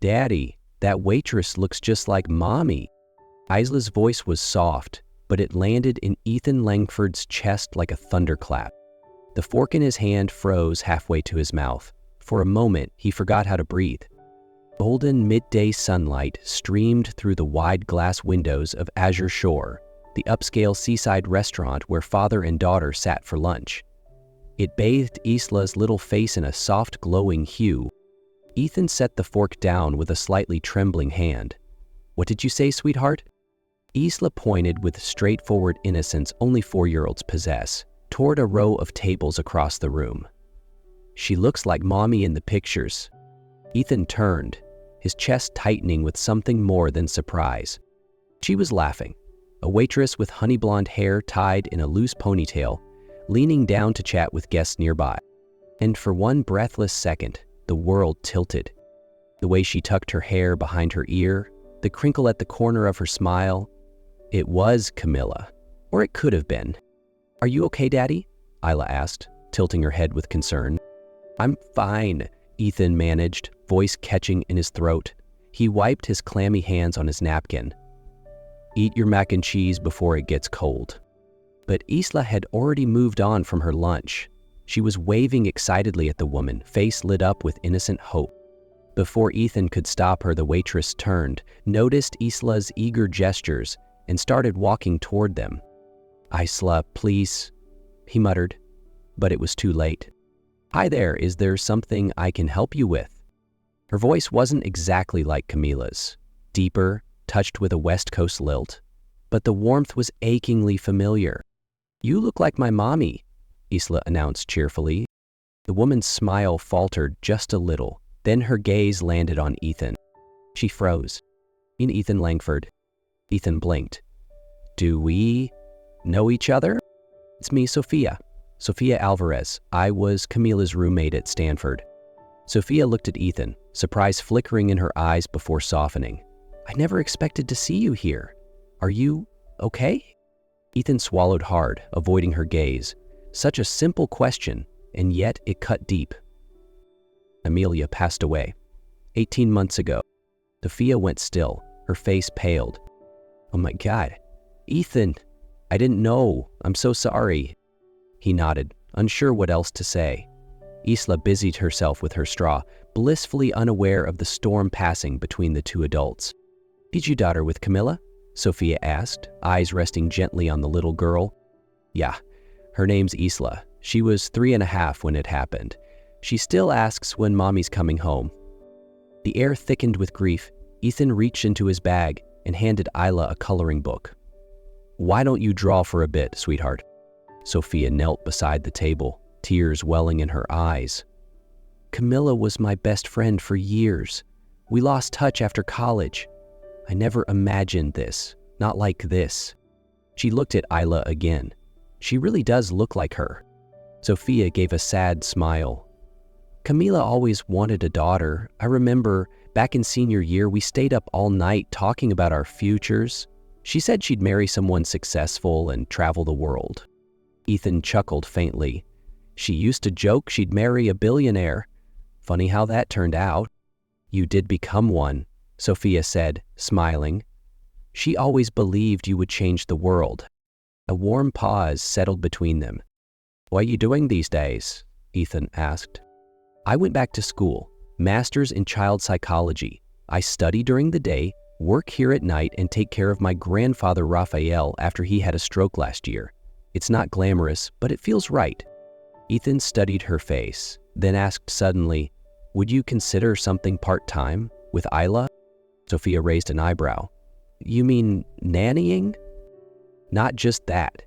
"Daddy, that waitress looks just like Mommy." Isla's voice was soft, but it landed in Ethan Langford's chest like a thunderclap. The fork in his hand froze halfway to his mouth. For a moment, he forgot how to breathe. Golden midday sunlight streamed through the wide glass windows of Azure Shore, the upscale seaside restaurant where father and daughter sat for lunch. It bathed Isla's little face in a soft, glowing hue. Ethan set the fork down with a slightly trembling hand. "What did you say, sweetheart?" Isla pointed with straightforward innocence only 4-year-olds possess, toward a row of tables across the room. "She looks like Mommy in the pictures." Ethan turned, his chest tightening with something more than surprise. She was laughing, a waitress with honey blonde hair tied in a loose ponytail, leaning down to chat with guests nearby. And for one breathless second, the world tilted. The way she tucked her hair behind her ear, the crinkle at the corner of her smile. It was Camila, or it could have been. "Are you okay, Daddy?" Isla asked, tilting her head with concern. "I'm fine," Ethan managed, voice catching in his throat. He wiped his clammy hands on his napkin. "Eat your mac and cheese before it gets cold." But Isla had already moved on from her lunch. She was waving excitedly at the woman, face lit up with innocent hope. Before Ethan could stop her, the waitress turned, noticed Isla's eager gestures, and started walking toward them. "Isla, please," he muttered, but it was too late. "Hi there, is there something I can help you with?" Her voice wasn't exactly like Camila's, deeper, touched with a West Coast lilt, but the warmth was achingly familiar. "You look like my mommy," Isla announced cheerfully. The woman's smile faltered just a little, then her gaze landed on Ethan. She froze. "In Ethan Langford." Ethan blinked. "Do we know each other?" "It's me, Sophia. Sophia Alvarez. I was Camila's roommate at Stanford." Sophia looked at Ethan, surprise flickering in her eyes before softening. "I never expected to see you here. Are you okay?" Ethan swallowed hard, avoiding her gaze. Such a simple question, and yet it cut deep. "Amelia passed away 18 months ago." Sophia went still, her face paled. "Oh my God. Ethan, I didn't know. I'm so sorry." He nodded, unsure what else to say. Isla busied herself with her straw, blissfully unaware of the storm passing between the two adults. "Did you daughter with Camila?" Sophia asked, eyes resting gently on the little girl. "Yeah, her name's Isla. She was 3.5 when it happened. She still asks when Mommy's coming home." The air thickened with grief. Ethan reached into his bag and handed Isla a coloring book. "Why don't you draw for a bit, sweetheart?" Sophia knelt beside the table, tears welling in her eyes. "Camila was my best friend for years. We lost touch after college. I never imagined this, not like this." She looked at Isla again. "She really does look like her." Sophia gave a sad smile. "Camila always wanted a daughter. I remember back in senior year, we stayed up all night talking about our futures. She said she'd marry someone successful and travel the world." Ethan chuckled faintly. "She used to joke she'd marry a billionaire. Funny how that turned out." "You did become one," Sophia said, smiling. "She always believed you would change the world." A warm pause settled between them. "What are you doing these days?" Ethan asked. "I went back to school, master's in child psychology. I study during the day, work here at night, and take care of my grandfather Raphael after he had a stroke last year. It's not glamorous, but it feels right." Ethan studied her face, then asked suddenly, "Would you consider something part-time with Isla?" Sophia raised an eyebrow. "You mean nannying?" "Not just that.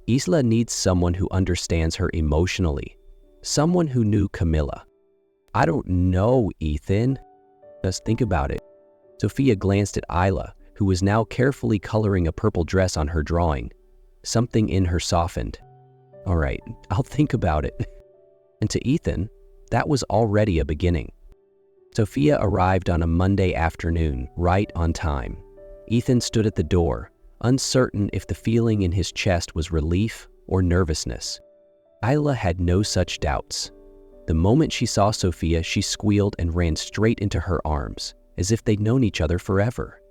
Isla needs someone who understands her emotionally. Someone who knew Camila." "I don't know, Ethan." "Just think about it." Sophia glanced at Isla, who was now carefully coloring a purple dress on her drawing. Something in her softened. "All right, I'll think about it." And to Ethan, that was already a beginning. Sophia arrived on a Monday afternoon, right on time. Ethan stood at the door, uncertain if the feeling in his chest was relief or nervousness. Isla had no such doubts. The moment she saw Sophia, she squealed and ran straight into her arms. as if they'd known each other forever.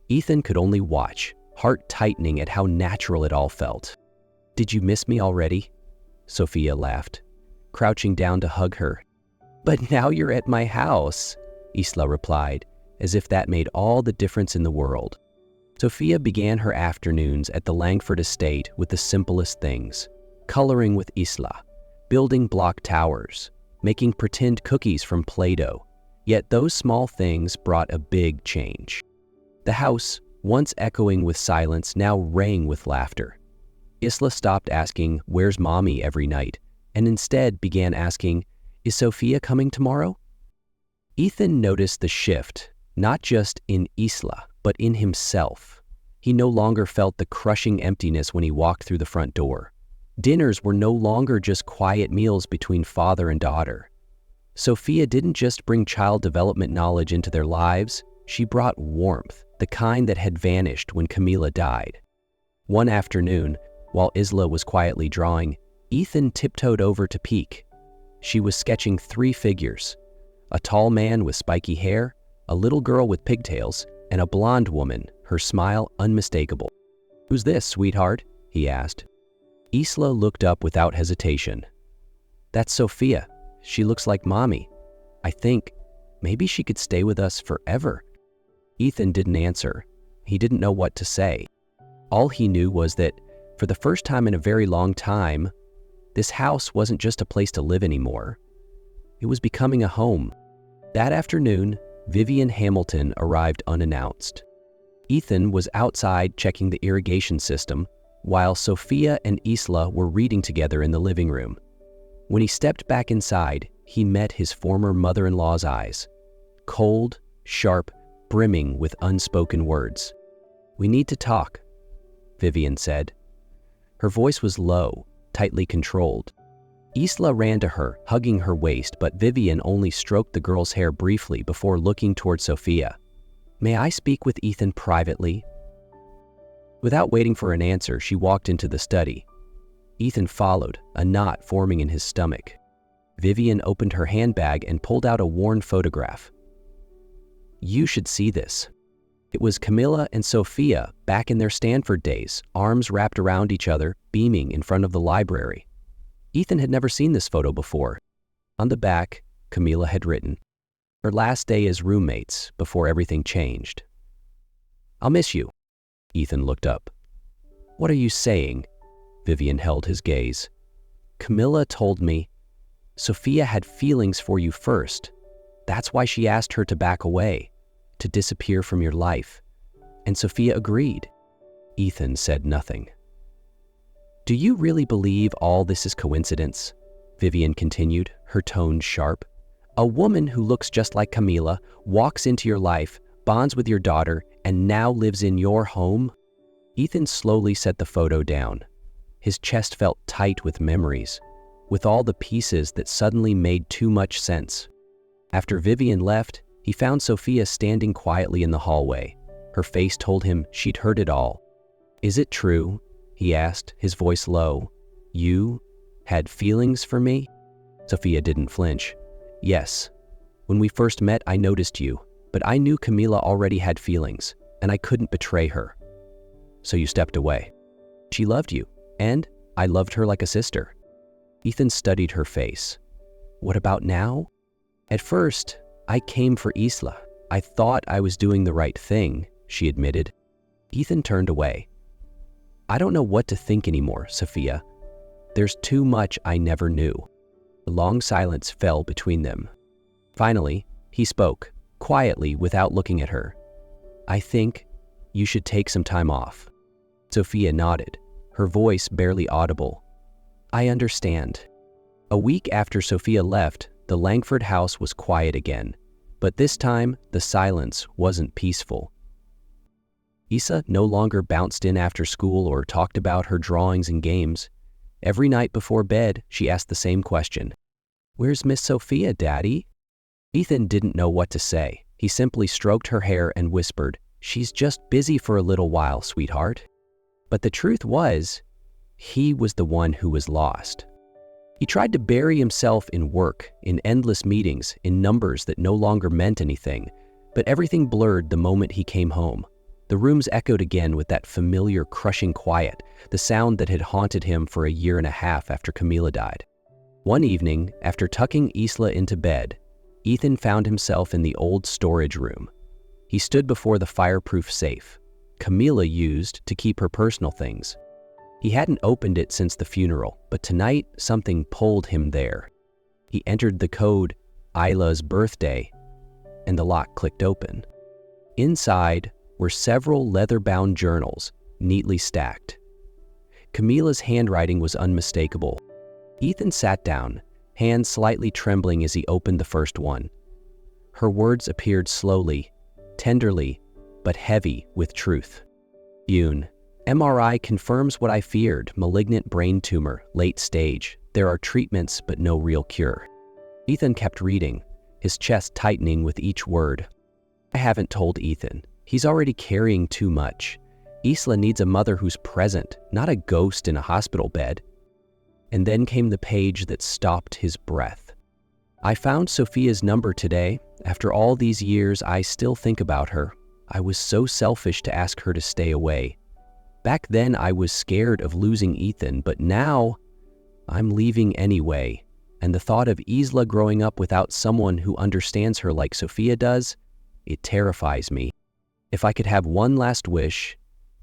Ethan could only watch, heart tightening at how natural it all felt. "Did you miss me already?" Sophia laughed, crouching down to hug her. "But now you're at my house," Isla replied, as if that made all the difference in the world. Sophia began her afternoons at the Langford estate with the simplest things: coloring with Isla, building block towers, making pretend cookies from Play-Doh. Yet those small things brought a big change. The house, once echoing with silence, now rang with laughter. Isla stopped asking, "Where's Mommy?" every night, and instead began asking, "Is Sophia coming tomorrow?" Ethan noticed the shift, not just in Isla, but in himself. He no longer felt the crushing emptiness when he walked through the front door. Dinners were no longer just quiet meals between father and daughter. Sophia didn't just bring child development knowledge into their lives, she brought warmth, the kind that had vanished when Camila died. One afternoon, while Isla was quietly drawing, Ethan tiptoed over to peek. She was sketching 3 figures: a tall man with spiky hair, a little girl with pigtails, and a blonde woman, her smile unmistakable. "Who's this, sweetheart?" he asked. Isla looked up without hesitation. "That's Sophia. She looks like Mommy. I think maybe she could stay with us forever." Ethan didn't answer. He didn't know what to say. All he knew was that, for the first time in a very long time, this house wasn't just a place to live anymore. It was becoming a home. That afternoon, Vivian Hamilton arrived unannounced. Ethan was outside checking the irrigation system, while Sophia and Isla were reading together in the living room. When he stepped back inside, he met his former mother-in-law's eyes. Cold, sharp, brimming with unspoken words. "We need to talk," Vivian said. Her voice was low, tightly controlled. Isla ran to her, hugging her waist, but Vivian only stroked the girl's hair briefly before looking toward Sophia. "May I speak with Ethan privately?" Without waiting for an answer, she walked into the study. Ethan followed, a knot forming in his stomach. Vivian opened her handbag and pulled out a worn photograph. "You should see this." It was Camila and Sophia back in their Stanford days, arms wrapped around each other, beaming in front of the library. Ethan had never seen this photo before. On the back, Camila had written, "Her last day as roommates before everything changed." "I'll miss you." Ethan looked up. "What are you saying?" Vivian held his gaze. "Camila told me Sophia had feelings for you first. That's why she asked her to back away, to disappear from your life. And Sophia agreed." Ethan said nothing. "Do you really believe all this is coincidence?" Vivian continued, her tone sharp. "A woman who looks just like Camila walks into your life, bonds with your daughter, and now lives in your home?" Ethan slowly set the photo down. His chest felt tight with memories, with all the pieces that suddenly made too much sense. After Vivian left, he found Sophia standing quietly in the hallway. Her face told him she'd heard it all. "Is it true?" he asked, his voice low. "You had feelings for me?" Sophia didn't flinch. "Yes. When we first met, I noticed you, but I knew Camila already had feelings, and I couldn't betray her. So you stepped away. She loved you, and I loved her like a sister." Ethan studied her face. "What about now?" "At first, I came for Isla. I thought I was doing the right thing," she admitted. Ethan turned away. "I don't know what to think anymore, Sophia. There's too much I never knew." A long silence fell between them. Finally, he spoke, quietly without looking at her. "I think you should take some time off." Sophia nodded, her voice barely audible. "I understand." A week after Sophia left, the Langford house was quiet again, but this time the silence wasn't peaceful. Isla no longer bounced in after school or talked about her drawings and games. Every night before bed, she asked the same question. "Where's Miss Sophia, Daddy?" Ethan didn't know what to say. He simply stroked her hair and whispered, "She's just busy for a little while, sweetheart." But the truth was, he was the one who was lost. He tried to bury himself in work, in endless meetings, in numbers that no longer meant anything, But everything blurred the moment he came home. The rooms echoed again with that familiar crushing quiet, the sound that had haunted him for a year and a half after Camila died. One evening, after tucking Isla into bed, Ethan found himself in the old storage room. He stood before the fireproof safe Camila used to keep her personal things. He hadn't opened it since the funeral, but tonight something pulled him there. He entered the code, Isla's birthday, and the lock clicked open. Inside were several leather-bound journals, neatly stacked. Camila's handwriting was unmistakable. Ethan sat down, hands slightly trembling as he opened the first one. Her words appeared slowly, tenderly, but heavy with truth. Yoon, MRI confirms what I feared, malignant brain tumor, late stage. There are treatments, but no real cure. Ethan kept reading, his chest tightening with each word. I haven't told Ethan. He's already carrying too much. Isla needs a mother who's present, not a ghost in a hospital bed. And then came the page that stopped his breath. I found Sophia's number today. After all these years, I still think about her. I was so selfish to ask her to stay away. Back then, I was scared of losing Ethan, but now I'm leaving anyway. And the thought of Isla growing up without someone who understands her like Sophia does, it terrifies me. If I could have one last wish,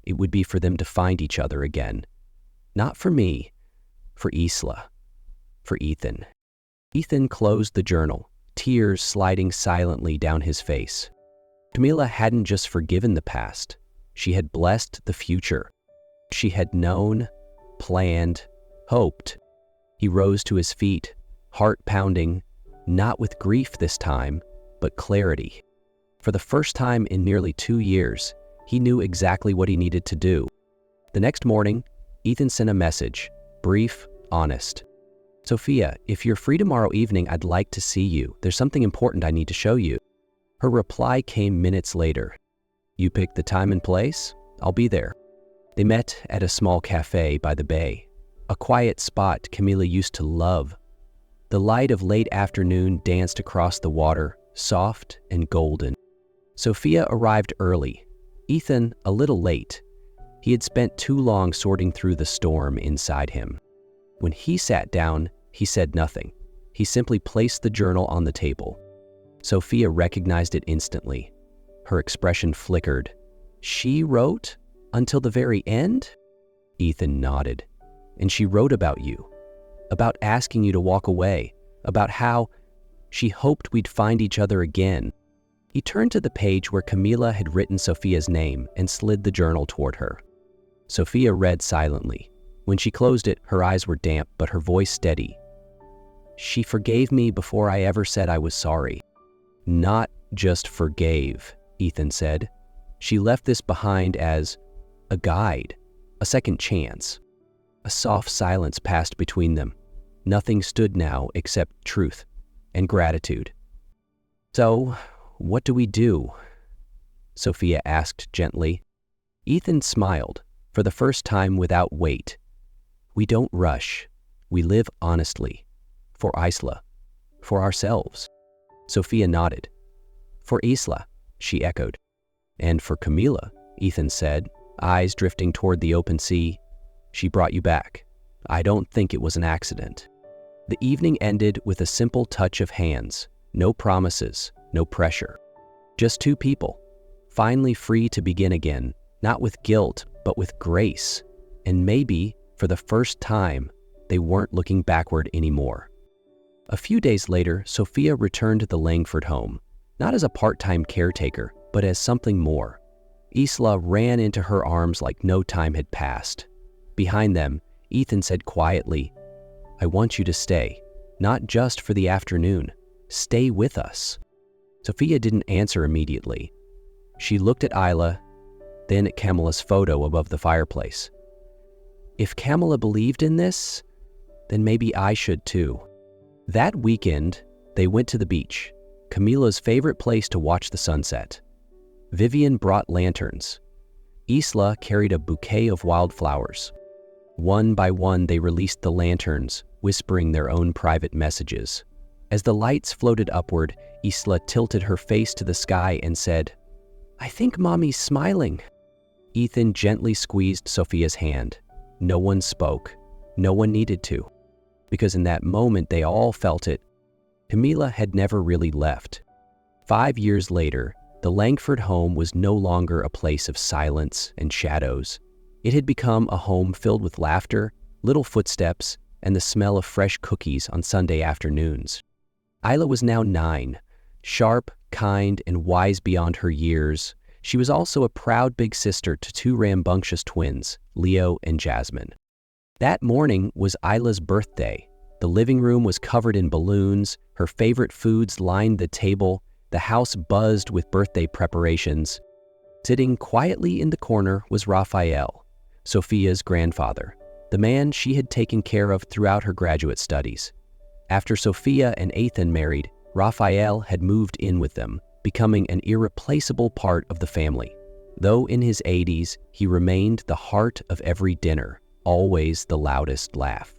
it would be for them to find each other again. Not for me, for Isla, for Ethan. Ethan closed the journal, tears sliding silently down his face. Camila hadn't just forgiven the past. She had blessed the future. She had known, planned, hoped. He rose to his feet, heart pounding, not with grief this time, but clarity. For the first time in nearly 2 years, he knew exactly what he needed to do. The next morning, Ethan sent a message, brief, honest. Sophia, if you're free tomorrow evening, I'd like to see you. There's something important I need to show you. Her reply came minutes later. You picked the time and place? I'll be there. They met at a small cafe by the bay, a quiet spot Camila used to love. The light of late afternoon danced across the water, soft and golden. Sophia arrived early, Ethan a little late. He had spent too long sorting through the storm inside him. When he sat down, he said nothing. He simply placed the journal on the table. Sophia recognized it instantly. Her expression flickered. She wrote until the very end? Ethan nodded. And she wrote about you, about asking you to walk away, about how she hoped we'd find each other again. He turned to the page where Camila had written Sophia's name and slid the journal toward her. Sophia read silently. When she closed it, her eyes were damp, but her voice steady. She forgave me before I ever said I was sorry. Not just forgave, Ethan said. She left this behind as a guide, a second chance. A soft silence passed between them. Nothing stood now except truth and gratitude. So, what do we do? Sophia asked gently. Ethan smiled, for the first time without weight. We don't rush. We live honestly. For Isla. For ourselves. Sophia nodded. For Isla, she echoed. And for Camila, Ethan said, eyes drifting toward the open sea. She brought you back. I don't think it was an accident. The evening ended with a simple touch of hands. No promises, no pressure. Just two people, finally free to begin again, not with guilt, but with grace. And maybe, for the first time, they weren't looking backward anymore. A few days later, Sophia returned to the Langford home, not as a part-time caretaker, but as something more. Isla ran into her arms like no time had passed. Behind them, Ethan said quietly, I want you to stay, not just for the afternoon. Stay with us. Sophia didn't answer immediately. She looked at Isla, then at Camila's photo above the fireplace. If Camila believed in this, then maybe I should too. That weekend, they went to the beach, Camila's favorite place to watch the sunset. Vivian brought lanterns. Isla carried a bouquet of wildflowers. One by one, they released the lanterns, whispering their own private messages. As the lights floated upward, Isla tilted her face to the sky and said, "I think Mommy's smiling." Ethan gently squeezed Sophia's hand. No one spoke. No one needed to. Because in that moment they all felt it. Camila had never really left. 5 years later, the Langford home was no longer a place of silence and shadows. It had become a home filled with laughter, little footsteps, and the smell of fresh cookies on Sunday afternoons. Isla was now 9, sharp, kind, and wise beyond her years. She was also a proud big sister to 2 rambunctious twins, Leo and Jasmine. That morning was Isla's birthday. The living room was covered in balloons, her favorite foods lined the table, the house buzzed with birthday preparations. Sitting quietly in the corner was Raphael, Sophia's grandfather, the man she had taken care of throughout her graduate studies. After Sophia and Ethan married, Raphael had moved in with them, becoming an irreplaceable part of the family. Though in his 80s, he remained the heart of every dinner, always the loudest laugh.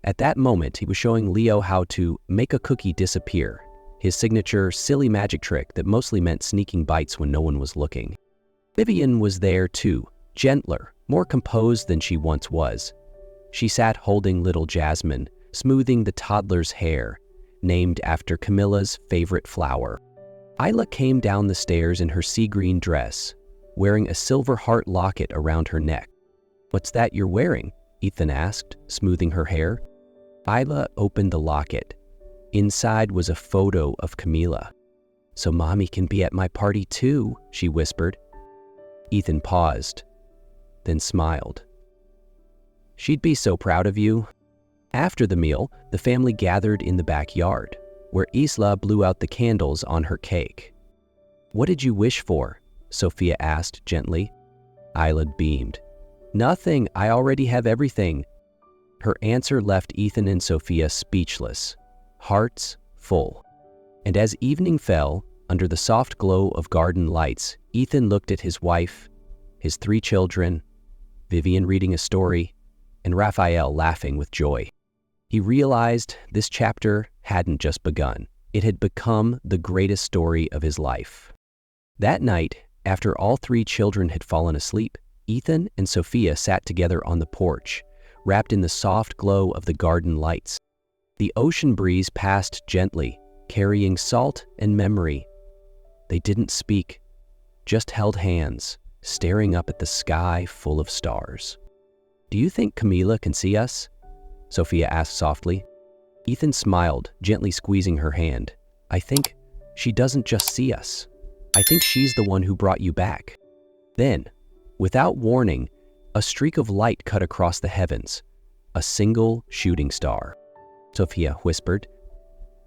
At that moment, he was showing Leo how to make a cookie disappear, his signature silly magic trick that mostly meant sneaking bites when no one was looking. Vivian was there too, gentler, more composed than she once was. She sat holding little Jasmine, smoothing the toddler's hair, named after Camila's favorite flower. Isla came down the stairs in her sea green dress, wearing a silver heart locket around her neck. "What's that you're wearing?" Ethan asked, smoothing her hair. Isla opened the locket. Inside was a photo of Camila. "So Mommy can be at my party too," she whispered. Ethan paused, then smiled. "She'd be so proud of you." After the meal, the family gathered in the backyard, where Isla blew out the candles on her cake. "What did you wish for?" Sophia asked gently. Isla beamed. "Nothing, I already have everything." Her answer left Ethan and Sophia speechless, hearts full. And as evening fell, under the soft glow of garden lights, Ethan looked at his wife, his 3 children, Vivian reading a story, and Raphael laughing with joy. He realized this chapter hadn't just begun. It had become the greatest story of his life. That night, after all 3 children had fallen asleep, Ethan and Sophia sat together on the porch, wrapped in the soft glow of the garden lights. The ocean breeze passed gently, carrying salt and memory. They didn't speak, just held hands, staring up at the sky full of stars. "Do you think Camila can see us?" Sophia asked softly. Ethan smiled, gently squeezing her hand. "I think she doesn't just see us. I think she's the one who brought you back." Then, without warning, a streak of light cut across the heavens, a single shooting star. Sophia whispered.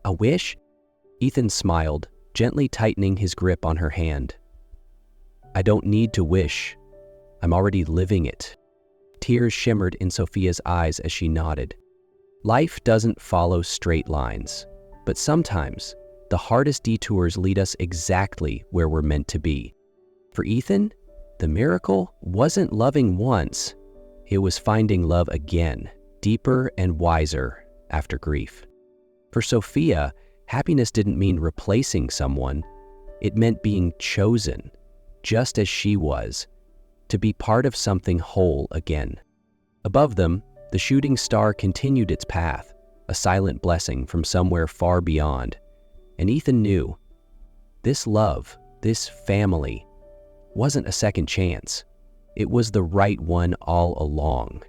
"A wish?" Ethan smiled, gently tightening his grip on her hand. "I don't need to wish. I'm already living it." Tears shimmered in Sophia's eyes as she nodded. Life doesn't follow straight lines, but sometimes the hardest detours lead us exactly where we're meant to be. For Ethan, the miracle wasn't loving once. It was finding love again, deeper and wiser after grief. For Sophia, happiness didn't mean replacing someone. It meant being chosen, just as she was, to be part of something whole again. Above them, the shooting star continued its path, a silent blessing from somewhere far beyond. And Ethan knew, this love, this family, wasn't a second chance. It was the right one all along.